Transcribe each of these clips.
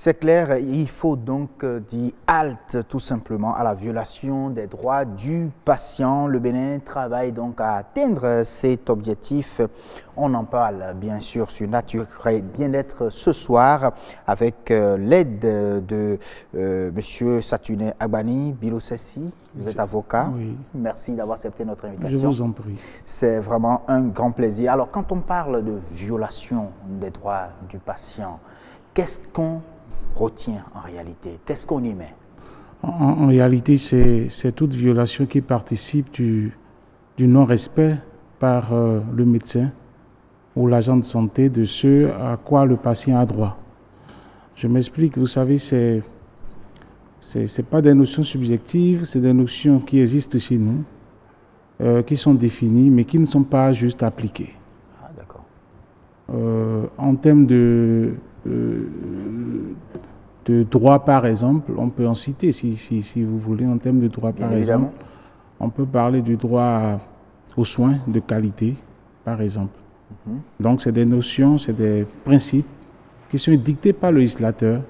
C'est clair, il faut donc dire halte tout simplement à la violation des droits du patient. Le Bénin travaille donc à atteindre cet objectif. On en parle bien sûr sur Nature et Bien-être ce soir avec l'aide de M. Satuné Agbani Bilosessi. Vous êtes avocat. Oui. Merci d'avoir accepté notre invitation. Je vous en prie. C'est vraiment un grand plaisir. Alors quand on parle de violation des droits du patient, qu'est-ce qu'on retient en réalité? Qu'est-ce qu'on y met? En réalité, c'est toute violation qui participe du non-respect par le médecin ou l'agent de santé de ce à quoi le patient a droit. Je m'explique, vous savez, c'est pas des notions subjectives, c'est des notions qui existent chez nous, qui sont définies, mais qui ne sont pas juste appliquées. Ah, d'accord. En termes de droit, par exemple, on peut en citer, si vous voulez, en termes de droit, par exemple, on peut parler du droit aux soins de qualité, par exemple. Donc, c'est des notions, c'est des principes qui sont dictés par le législateur,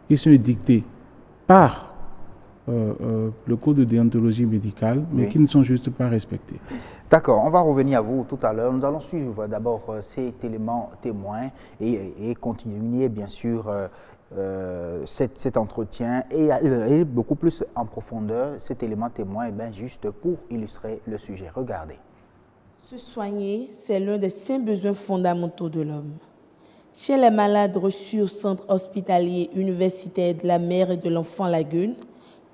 qui sont dictés par le code de déontologie médicale, mais qui ne sont juste pas respectés. D'accord, on va revenir à vous tout à l'heure. Nous allons suivre d'abord cet élément témoin et continuer bien sûr cet entretien et beaucoup plus en profondeur cet élément témoin, juste pour illustrer le sujet. Regardez. Se soigner, c'est l'un des 5 besoins fondamentaux de l'homme. Chez les malades reçus au centre hospitalier universitaire de la mère et de l'enfant Lagune,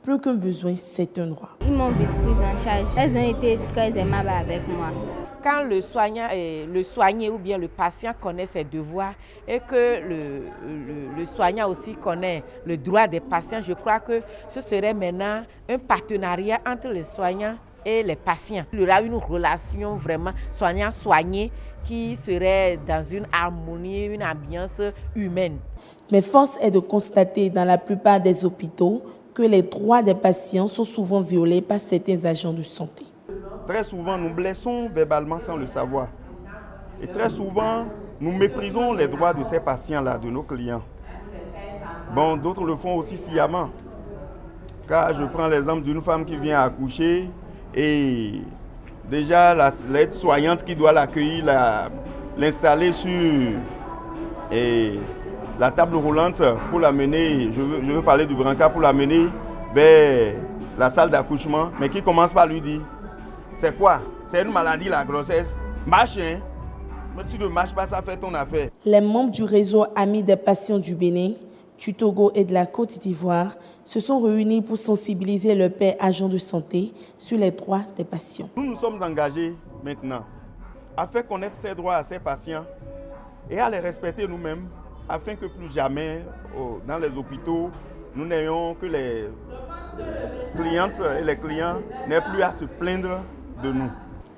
plus qu'un besoin, c'est un droit. Ils m'ont vite prise en charge. Elles ont été très aimables avec moi. Quand le soigné ou bien le patient connaît ses devoirs et que le soignant aussi connaît le droit des patients, je crois que ce serait maintenant un partenariat entre les soignants et les patients. Il y aura une relation vraiment soignant-soigné qui serait dans une harmonie, une ambiance humaine. Mais force est de constater dans la plupart des hôpitaux que les droits des patients sont souvent violés par certains agents de santé. Très souvent, nous blessons verbalement sans le savoir. Et très souvent, nous méprisons les droits de ces patients-là, de nos clients. Bon, d'autres le font aussi sciemment. Car je prends l'exemple d'une femme qui vient accoucher et déjà l'aide-soignante qui doit l'accueillir, l'installer sur la table roulante pour l'amener, je veux parler du brancard, pour l'amener vers la salle d'accouchement, mais qui commence par lui dire, c'est quoi? C'est une maladie, la grossesse. Marche, hein? Mais si tu ne marches pas, ça fait ton affaire. Les membres du réseau Amis des patients du Bénin, du Togo et de la Côte d'Ivoire se sont réunis pour sensibiliser leurs pairs agents de santé sur les droits des patients. Nous nous sommes engagés maintenant à faire connaître ces droits à ces patients et à les respecter nous-mêmes afin que plus jamais dans les hôpitaux, nous n'ayons que les clientes et les clients n'aient plus à se plaindre de nous.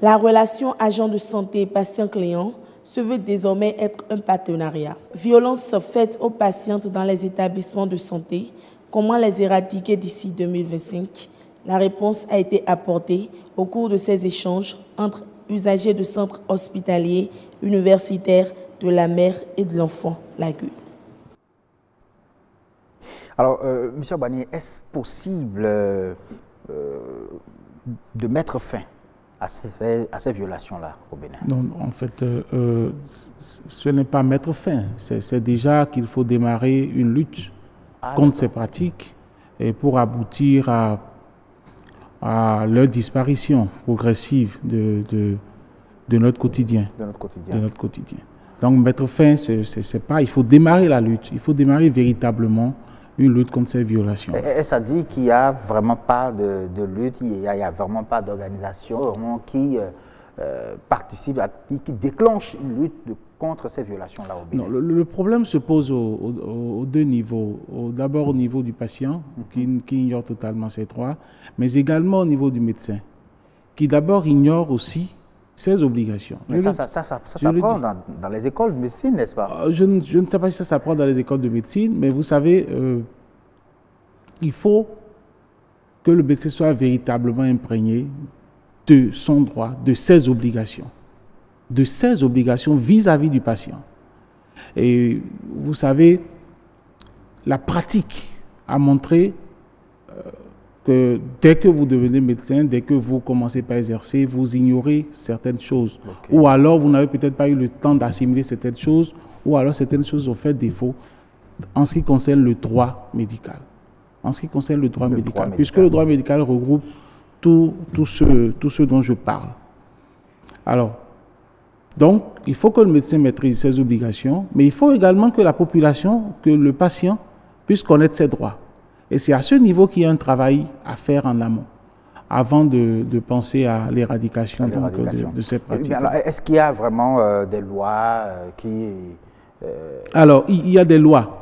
La relation agent de santé patient-client se veut désormais être un partenariat. Violences faites aux patientes dans les établissements de santé, comment les éradiquer d'ici 2025? La réponse a été apportée au cours de ces échanges entre usagers de centres hospitaliers, universitaires, de la mère et de l'enfant Lagune. Alors, M. Agbani, est-ce possible de mettre fin à ces violations-là au Bénin? Non, en fait, ce n'est pas mettre fin. C'est déjà qu'il faut démarrer une lutte contre ces pratiques et pour aboutir à leur disparition progressive de notre quotidien. De notre quotidien. Donc, mettre fin, c'est pas... Il faut démarrer la lutte. Il faut démarrer véritablement une lutte contre ces violations. Et ça dit qu'il n'y a vraiment pas de lutte, il n'y a vraiment pas d'organisation qui participe, qui déclenche une lutte contre ces violations-là au Bénin. Non, le problème se pose aux deux niveaux. D'abord au niveau du patient, qui ignore totalement ses droits, mais également au niveau du médecin, qui d'abord ignore aussi ses obligations. Mais ça s'apprend dans les écoles de médecine, n'est-ce pas? Je ne sais pas si ça s'apprend dans les écoles de médecine, mais vous savez, il faut que le médecin soit véritablement imprégné de son droit, de ses obligations vis-à-vis du patient. Et vous savez, la pratique a montré que dès que vous devenez médecin, dès que vous commencez par exercer, vous ignorez certaines choses. Okay. Ou alors vous n'avez peut-être pas eu le temps d'assimiler certaines choses, ou alors certaines choses ont fait défaut en ce qui concerne le droit médical. En ce qui concerne le droit médical, puisque le droit médical regroupe tout ce dont je parle. Alors, donc, il faut que le médecin maîtrise ses obligations, mais il faut également que la population, que le patient puisse connaître ses droits. Et c'est à ce niveau qu'il y a un travail à faire en amont, avant de penser à l'éradication de ces pratiques. Alors, est-ce qu'il y a vraiment des lois qui... Alors, il y a des lois.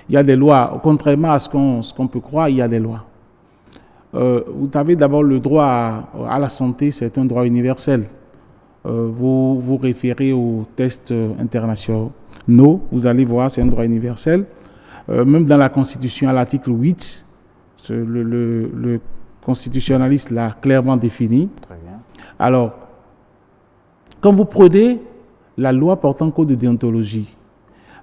Il y a des lois. Contrairement à ce qu'on peut croire, il y a des lois. Vous avez d'abord le droit à la santé, c'est un droit universel. Vous vous référez aux tests internationaux, vous allez voir, c'est un droit universel. Même dans la Constitution, à l'article 8, le constitutionnaliste l'a clairement défini. Très bien. Alors, quand vous prenez la loi portant code de déontologie,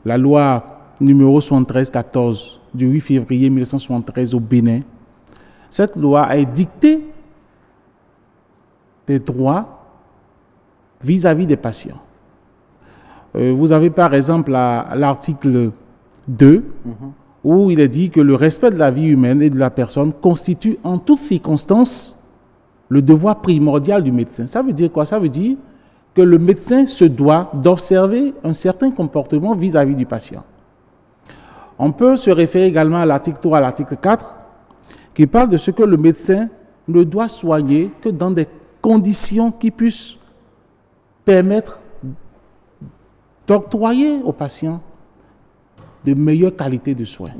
la loi numéro 73-14 du 8 février 1973 au Bénin, cette loi a édicté des droits vis-à-vis des patients. Vous avez par exemple l'article 2, où il est dit que le respect de la vie humaine et de la personne constitue en toutes circonstances le devoir primordial du médecin. Ça veut dire quoi? Ça veut dire que le médecin se doit d'observer un certain comportement vis-à-vis du patient. On peut se référer également à l'article 3, à l'article 4, qui parle de ce que le médecin ne doit soigner que dans des conditions qui puissent permettre d'octroyer aux patients de meilleures qualités de soins.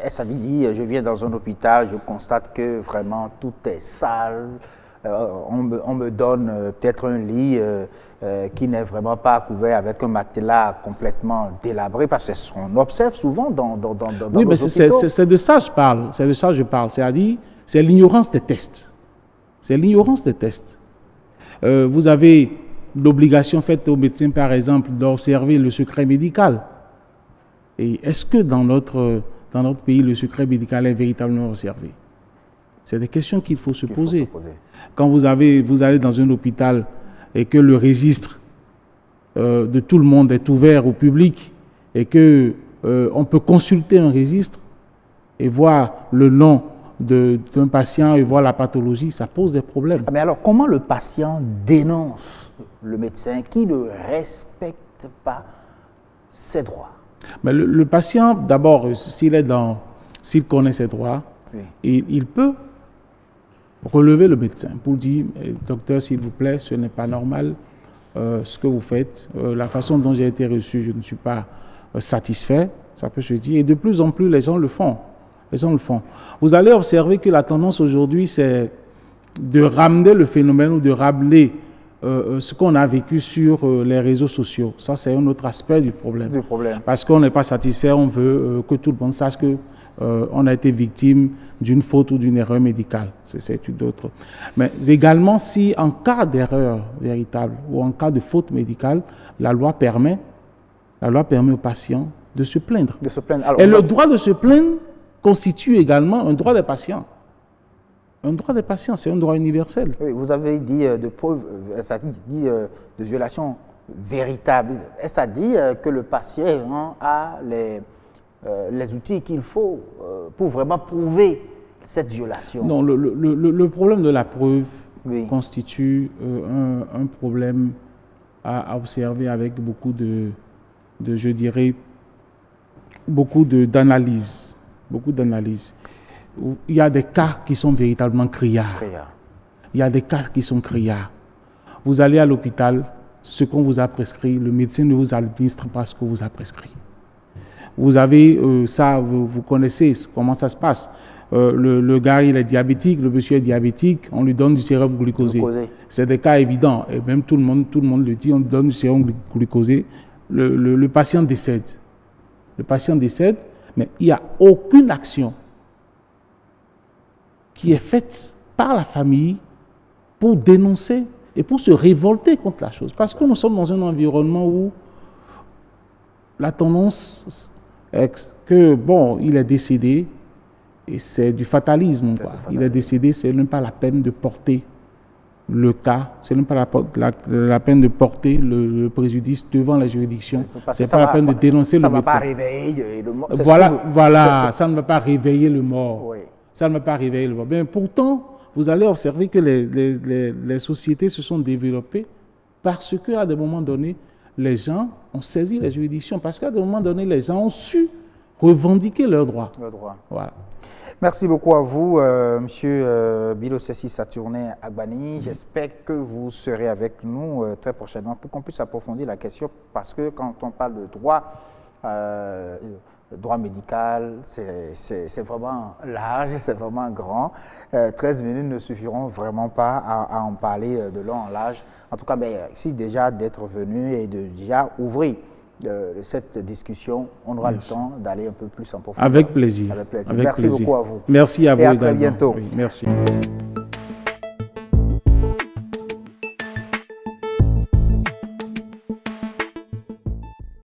Ça dit, je viens dans un hôpital, je constate que vraiment tout est sale. On me donne peut-être un lit qui n'est vraiment pas couvert avec un matelas complètement délabré, parce qu'on observe souvent dans oui, mais c'est de ça que je parle. C'est de ça que je parle. C'est-à-dire, c'est l'ignorance des tests. C'est l'ignorance des tests. Vous avez l'obligation faite aux médecins, par exemple, d'observer le secret médical. Et est-ce que dans notre pays, le secret médical est véritablement observé? C'est des questions qu'il faut se poser. Quand vous allez dans un hôpital et que le registre de tout le monde est ouvert au public et que on peut consulter un registre et voir le nom d'un patient et voir la pathologie, ça pose des problèmes. Mais alors, comment le patient dénonce le médecin qui ne respecte pas ses droits? Mais le patient, d'abord, s'il connaît ses droits, oui, il peut relever le médecin pour dire, docteur, s'il vous plaît, ce n'est pas normal ce que vous faites. La façon dont j'ai été reçu, je ne suis pas satisfait. Ça peut se dire. Et de plus en plus, les gens le font. Vous allez observer que la tendance aujourd'hui, c'est de ramener le phénomène ou de ramener ce qu'on a vécu sur les réseaux sociaux. Ça, c'est un autre aspect du problème. Parce qu'on n'est pas satisfait, on veut que tout le monde sache qu'on a été victime d'une faute ou d'une erreur médicale. C'est une autre. Mais également, si en cas d'erreur véritable ou en cas de faute médicale, la loi permet au patient de se plaindre. Alors, et le droit de se plaindre constitue également un droit des patients. Un droit des patients, c'est un droit universel. Oui, vous avez dit de preuve, ça dit de violation véritable. Et ça dit que le patient a les outils qu'il faut pour vraiment prouver cette violation. Non, le problème de la preuve constitue un problème à observer avec beaucoup je dirais, beaucoup d'analyse. Il y a des cas qui sont véritablement criards. Il y a des cas qui sont criards. Vous allez à l'hôpital, ce qu'on vous a prescrit, le médecin ne vous administre pas ce qu'on vous a prescrit. Vous avez ça, vous connaissez comment ça se passe. Le gars, il est diabétique, le monsieur est diabétique, on lui donne du sérum glucosé. C'est des cas évidents, et même tout le monde le dit, on lui donne du sérum glucosé. Le patient décède. Mais il n'y a aucune action qui est faite par la famille pour dénoncer et pour se révolter contre la chose. Parce que nous sommes dans un environnement où la tendance, que, bon, il est décédé, et c'est du fatalisme, quoi. Il est décédé, c'est même pas la peine de porter le cas, c'est même pas la peine de porter le préjudice devant la juridiction. C'est pas la peine de dénoncer le médecin. Ça ne va pas réveiller le mort. Voilà, ça ne va pas réveiller le mort. Oui. Ça ne va pas réveiller le mort. Bien, pourtant, vous allez observer que les sociétés se sont développées parce qu'à des moments donnés, les gens ont saisi les juridictions, parce qu'à des moments donnés, les gens ont su revendiquer leurs droits. Voilà. Merci beaucoup à vous, Monsieur Bilosesi Saturnin Agbani. J'espère que vous serez avec nous très prochainement pour qu'on puisse approfondir la question, parce que quand on parle de droit médical, c'est vraiment large, c'est vraiment grand. 13 minutes ne suffiront vraiment pas à en parler de long en large. En tout cas, si déjà d'être venu et de déjà ouvrir cette discussion, on aura le temps d'aller un peu plus en profondeur. Avec plaisir. Merci beaucoup à vous. Merci à vous et à également. très bientôt. Oui, merci.